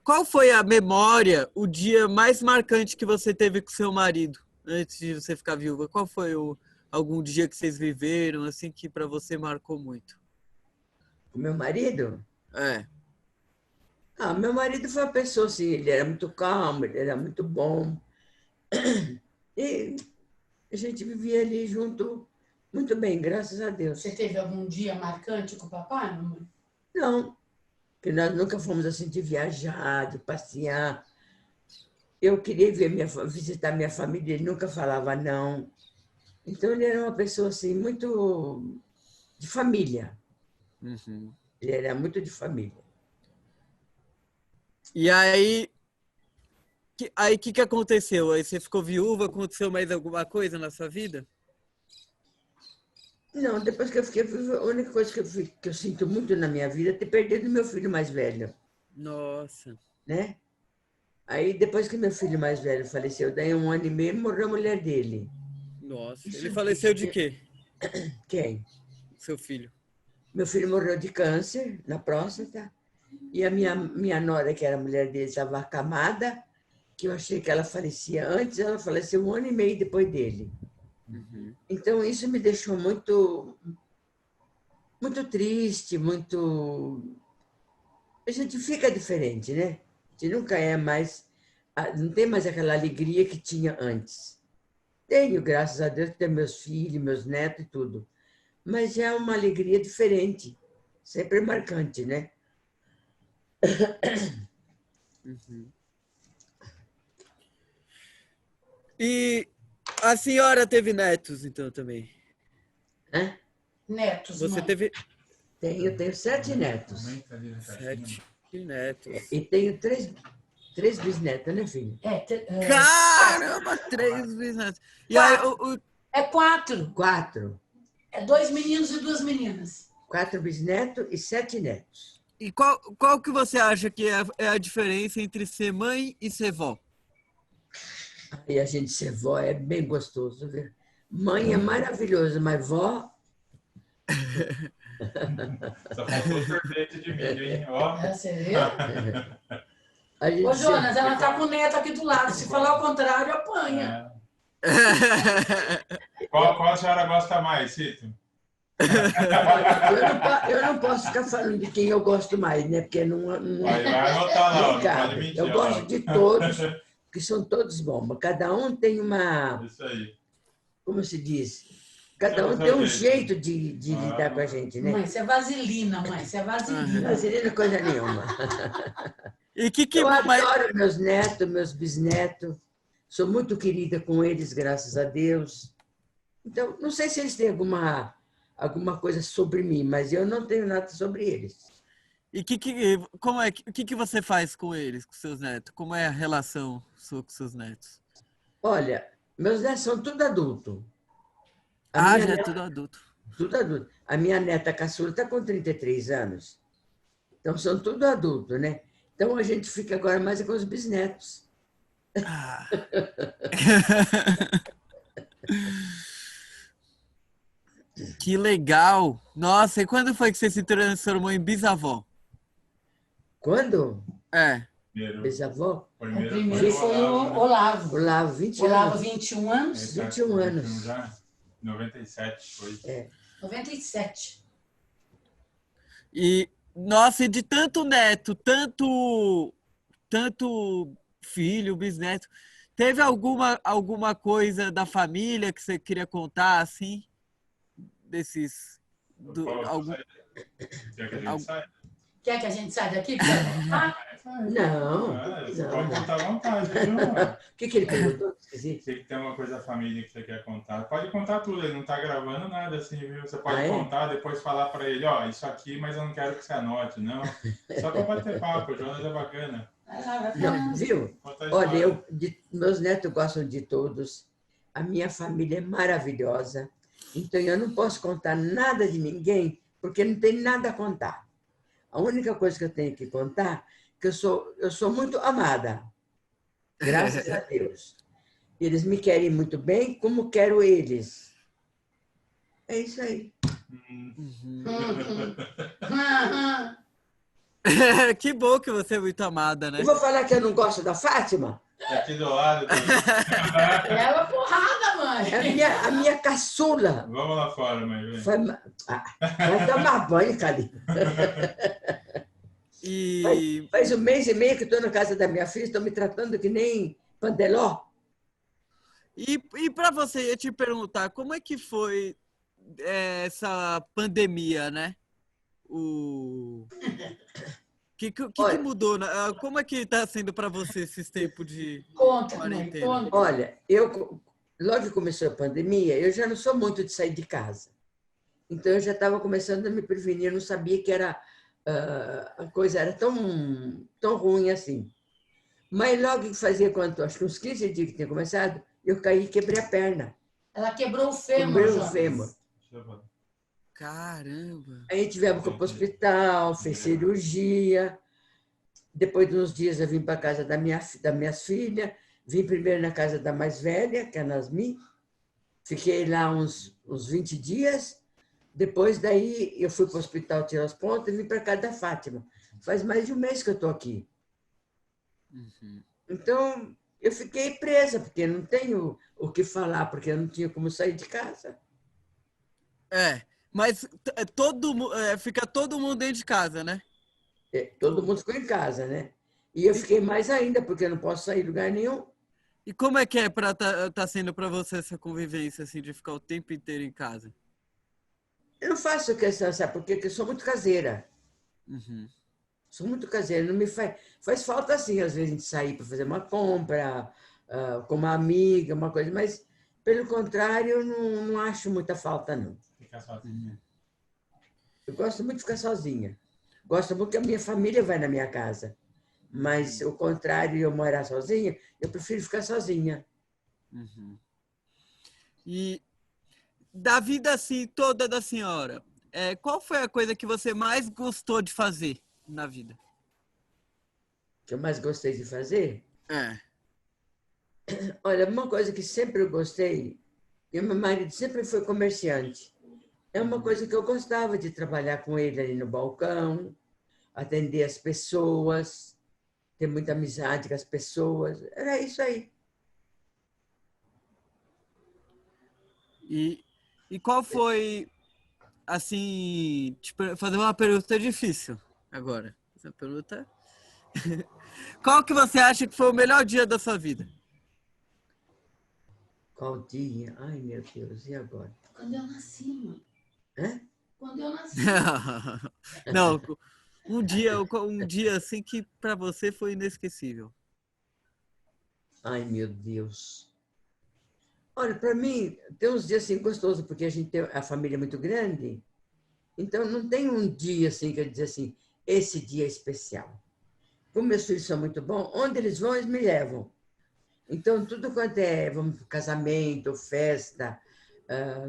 qual foi a memória, o dia mais marcante que você teve com seu marido antes de você ficar viúva? Qual foi algum dia que vocês viveram assim que para você marcou muito? O meu marido? É. Meu marido foi uma pessoa assim, ele era muito calmo, ele era muito bom. E a gente vivia ali junto muito bem, graças a Deus. Você teve algum dia marcante com o papai, mamãe? Não, porque nós nunca fomos assim de viajar, de passear. Eu queria visitar minha família, ele nunca falava não. Então, ele era uma pessoa assim, muito de família. Uhum. Ele era muito de família. E aí, o que aconteceu? Aí você ficou viúva? Aconteceu mais alguma coisa na sua vida? Não, depois que eu fiquei viúva, a única coisa que eu sinto muito na minha vida é ter perdido meu filho mais velho. Nossa. Né? Aí, depois que meu filho mais velho faleceu, daí 1 ano e meio, morreu a mulher dele. Nossa. Ele faleceu de quê? Quem? Seu filho. Meu filho morreu de câncer na próstata. E a minha nora, que era a mulher dele, estava acamada, que eu achei que ela falecia antes, ela faleceu 1 ano e meio depois dele. Uhum. Então, isso me deixou muito, muito triste, muito... A gente fica diferente, né? A gente nunca é mais... Não tem mais aquela alegria que tinha antes. Tenho, graças a Deus, tenho meus filhos, meus netos e tudo. Mas é uma alegria diferente. Sempre marcante, né? Uhum. E a senhora teve netos, então, também? Hã? Netos, Você mãe. teve... Tenho 7 netos. 7 netos. E tenho 3 bisnetas, né, filho? Caramba, 3 bisnetos. E aí, É 4. 4. É 2 meninos e 2 meninas. 4 bisnetos e 7 netos. E qual que você acha que é a diferença entre ser mãe e ser vó? E a gente ser vó é bem gostoso, viu? Mãe é maravilhoso, mas vó... Só faltou sorvete de milho, hein? Ó. Você viu? A gente Ô, Jonas, ela tá com o neto aqui do lado. Se falar o contrário, apanha. Qual a senhora gosta mais, Cito? Eu não posso ficar falando de quem eu gosto mais, né? Porque não Vai anotar, não cabe. pode mentir. Eu gosto de todos, que são todos bons. Cada um tem uma... Isso aí. Como se diz? Cada um tem um jeito de lidar com a gente, né? Mãe, você é vaselina, mãe. Você é vaselina. Vaselina coisa nenhuma. E Eu mas, adoro meus netos, meus bisnetos. Sou muito querida com eles, graças a Deus. Então, não sei se eles têm alguma coisa sobre mim, mas eu não tenho nada sobre eles. e como é, o que você faz com eles, com seus netos? Como é a relação sua com seus netos? Olha, meus netos são tudo adulto. A Ah, minha já é neta, tudo adulto. tudo adulto. A minha neta caçula está com 33 anos. Então, são tudo adulto, né? Então, a gente fica agora mais com os bisnetos. Ah. Que legal! Nossa, e quando foi que você se transformou em bisavó? Quando? É. Primeiro, Bisavó? O primeiro primeiro foi o Olavo, né? Olavo. Olavo, 20 Olavo, anos. 21 anos. Esse 21 anos. já, 97 foi. É. 97. E, nossa, e de tanto neto, tanto filho, bisneto, teve alguma coisa da família que você queria contar, assim? Desses. Algum, Quer que a gente saia? Quer que a gente saia daqui? Precisa contar? Não, Você não. pode contar à vontade, viu? Ó. O que ele perguntou? Esqueci. Sei que tem uma coisa da família que você quer contar. Pode contar tudo, ele não tá gravando nada assim, viu? Você pode Ah, é? contar, depois falar pra ele, ó, isso aqui, mas eu não quero que você anote, não. Só pra bater papo, o Jonas é bacana. Vai lá, vai Não, falando. viu? Conta a Olha, história. meus netos gostam de todos. A minha família é maravilhosa. Então, eu não posso contar nada de ninguém, porque não tem nada a contar. A única coisa que eu tenho que contar é que eu sou muito amada, graças a Deus. Eles me querem muito bem, como quero eles. É isso aí. Uhum. Uhum. Que bom que você é muito amada, E né? vou falar que eu não gosto da Fátima? Tá aqui do lado também. Ela porrada, É mãe. a minha caçula. Vamos lá fora, mãe. Vem. Vai tomar banho, Cali. E, Faz um mês e meio que estou na casa da minha filha, estão me tratando que nem pandeló. e para você, eu ia te perguntar, como é que foi essa pandemia, né? O que Olha, mudou? Como é que está sendo para você esses tempos de Conta, mãe, quarentena? conta. olha, logo que começou a pandemia, eu já não sou muito de sair de casa. Então, eu já estava começando a me prevenir, eu não sabia que a coisa era tão ruim assim. Mas logo que fazia acho que uns 15 dias que tinha começado, eu caí e quebrei a perna. Ela quebrou o fêmur, Quebrei o Jonas. fêmur. Caramba! Aí tivemos que ir para o hospital, fez cirurgia. Depois de uns dias eu vim para a casa das minhas filhas. Vim primeiro na casa da mais velha, que é a Nasmi. Fiquei lá uns 20 dias. Depois daí eu fui para o hospital tirar as pontas e vim para casa da Fátima. Faz mais de um mês que eu estou aqui. Uhum. Então, eu fiquei presa, porque não tenho o que falar, porque eu não tinha como sair de casa. Mas fica todo mundo dentro de casa, né? Todo mundo ficou em casa, né? E eu fiquei mais ainda, porque eu não posso sair de lugar nenhum. E como é que é para tá sendo para você essa convivência assim de ficar o tempo inteiro em casa? Eu não faço questão, sabe? Porque eu sou muito caseira. Uhum. Sou muito caseira. Não me faz falta, assim, às vezes, a gente sair para fazer uma compra, com uma amiga, uma coisa, mas, pelo contrário, eu não acho muita falta, não. Fica sozinha. Eu gosto muito de ficar sozinha. Gosto muito que a minha família vai na minha casa. Mas, o contrário, eu morar sozinha, eu prefiro ficar sozinha. Uhum. E da vida assim toda da senhora, qual foi a coisa que você mais gostou de fazer na vida? O que eu mais gostei de fazer? É. Olha, uma coisa que sempre eu gostei, e meu marido sempre foi comerciante. É uma coisa que eu gostava de trabalhar com ele ali no balcão, atender as pessoas, ter muita amizade com as pessoas. Era isso aí. E qual foi, assim, fazer uma pergunta difícil agora. Essa pergunta. Qual que você acha que foi o melhor dia da sua vida? Qual dia? Ai, meu Deus, e agora? Quando eu nasci, mãe. Hã? Quando eu nasci. Não, Um dia assim que para você foi inesquecível. Ai, meu Deus. Olha, para mim, tem uns dias assim gostosos, porque a gente tem a família muito grande, então não tem um dia assim que eu dizer assim, esse dia é especial. Como meus filhos são muito bons, onde eles vão, eles me levam. Então, tudo quanto é, vamos, casamento, festa,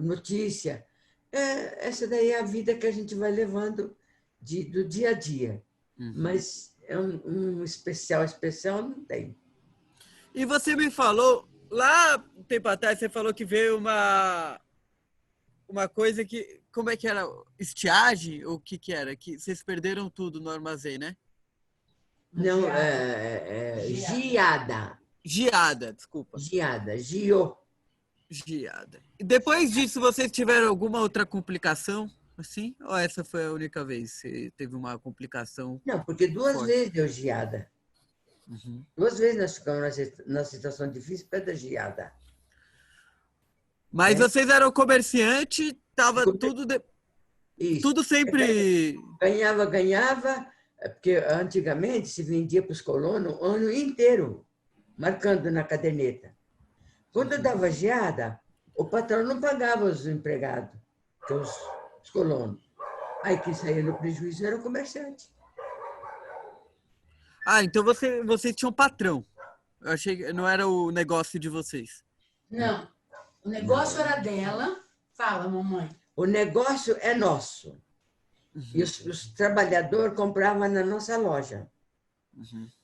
notícia, essa daí é a vida que a gente vai levando do dia a dia. Mas é um especial não tem. E você me falou, lá um tempo atrás, você falou que veio uma coisa que, como é que era? Estiagem? Ou o que era? Que vocês perderam tudo no armazém, né? Não, geada. Geada, desculpa. Geada. Geada. E depois disso, vocês tiveram alguma outra complicação? Assim? Ou essa foi a única vez que você teve uma complicação? Não, porque duas forte? vezes deu geada. Duas vezes nós ficamos na situação difícil para da geada. Mas vocês eram comerciante, tava tudo... Isso. Tudo sempre... Ganhava, porque antigamente se vendia para os colonos o ano inteiro, marcando na caderneta. Quando dava geada, o patrão não pagava os empregados, os colonos. Aí quem saía no prejuízo era o comerciante. Ah, então vocês tinham patrão. Eu achei que não era o negócio de vocês. Não, o negócio era dela. Fala, mamãe. O negócio é nosso. E os trabalhadores compravam na nossa loja.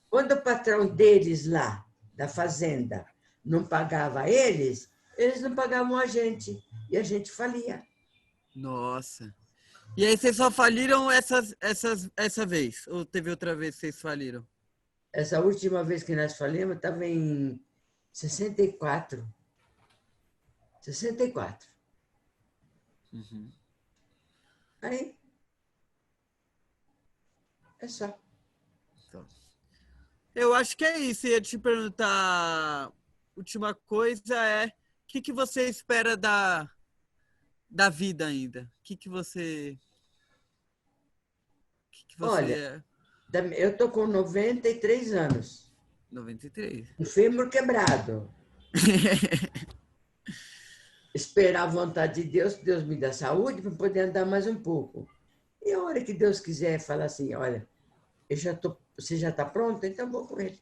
Quando o patrão deles lá, da fazenda, não pagava eles não pagavam a gente. E a gente falia. Nossa. E aí vocês só faliram essa vez? Ou teve outra vez que vocês faliram? Essa última vez que nós falamos estava em 64. 64. Aí. É só. Eu acho que é isso. Eu ia te perguntar. Última coisa é: o que você espera da vida ainda? O que você. Olha, eu tô com 93 anos. 93. O fêmur quebrado. Esperar a vontade de Deus, que Deus me dá saúde para poder andar mais um pouco. E a hora que Deus quiser falar assim, olha, você já está pronto? Então vou com ele.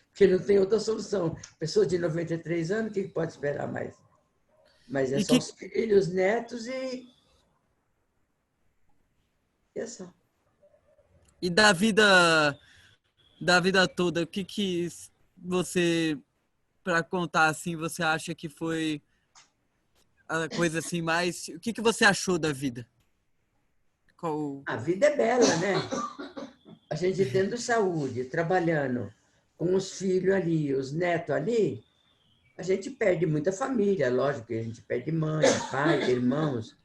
Porque não tem outra solução. Pessoa de 93 anos, o que pode esperar mais? Mas é só os filhos, netos e é só. E da vida toda, o que você, para contar assim, você acha que foi a coisa assim mais... O que você achou da vida? A vida é bela, né? A gente tendo saúde, trabalhando, com os filhos ali, os netos ali, a gente perde muita família, lógico que a gente perde mãe, pai, irmãos,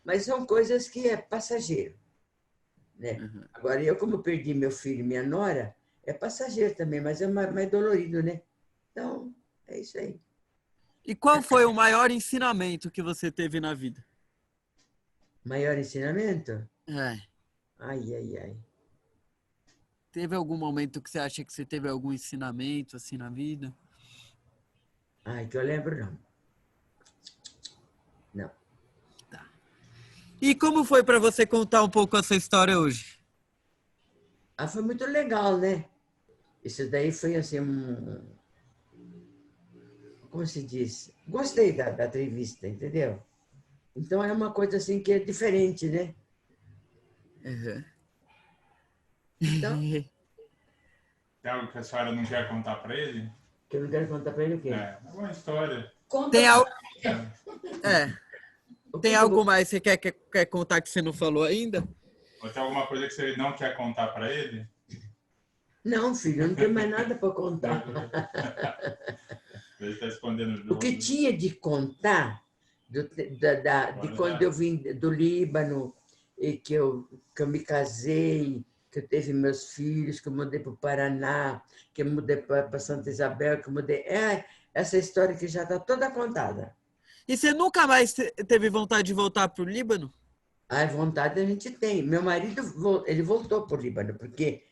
mas são coisas que é passageiro, né? Agora, eu como perdi meu filho e minha nora, é passageiro também, mas é mais dolorido, né? Então, é isso aí. E qual foi o maior ensinamento que você teve na vida? Maior ensinamento? É. Ai. Teve algum momento que você acha que você teve algum ensinamento assim na vida? Ai, que eu lembro, não. Não. Tá. E como foi para você contar um pouco essa história hoje? Foi muito legal, né? Isso daí foi assim, como se diz? Gostei da entrevista, entendeu? Então é uma coisa assim que é diferente, né? Então, Tem algo que a senhora não quer contar para ele? que eu não quero contar para ele o quê? É uma história. Tem algo... Tem algo mais que você quer contar que você não falou ainda? Ou tem alguma coisa que você não quer contar para ele? Não, filho, eu não tenho mais nada para contar. Ele está escondendo o jogo. O que tinha de contar de quando eu vim do Líbano, e que eu me casei, que eu teve meus filhos, que eu mudei para o Paraná, que eu mudei para Santa Isabel, que eu mudei... essa história que já está toda contada. E você nunca mais teve vontade de voltar para o Líbano? A vontade a gente tem. Meu marido, ele voltou para o Líbano, porque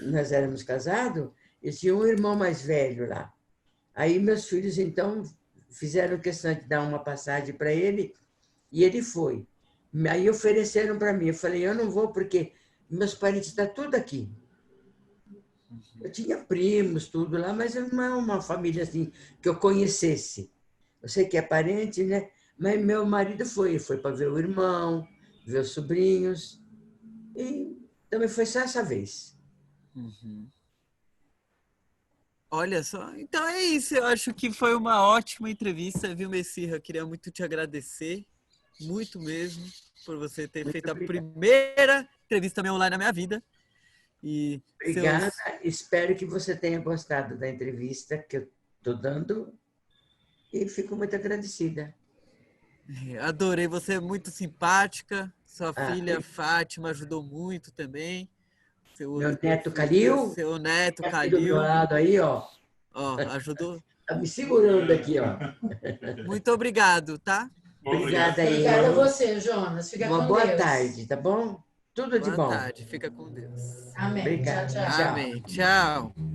nós éramos casados, e tinha um irmão mais velho lá. Aí meus filhos, então, fizeram questão de dar uma passagem para ele, e ele foi. Aí ofereceram para mim. Eu falei, eu não vou, porque meus parentes estão tudo aqui. Eu tinha primos, tudo lá, mas não é uma família assim que eu conhecesse. Eu sei que é parente, né? Mas meu marido foi para ver o irmão, ver os sobrinhos. E também foi só essa vez. Olha só. Então é isso. Eu acho que foi uma ótima entrevista, viu, Messirra? Eu queria muito te agradecer. Muito mesmo. Por você ter feito a primeira entrevista minha online na minha vida. E Obrigada. Espero que você tenha gostado da entrevista que eu estou dando. E fico muito agradecida. Adorei. Você é muito simpática. Sua filha Fátima ajudou muito também. Meu neto Calil. Seu neto Aqui Calil. do meu lado aí, ó. Ó, ajudou. Tá me segurando aqui, ó. Muito obrigado, tá? Obrigada aí. Obrigada a você, Jonas. Fica com Deus. Uma boa tarde, tá bom? Tudo de bom. Boa tarde. Fica com Deus. Amém. Obrigado. Tchau, tchau. Amém. Tchau.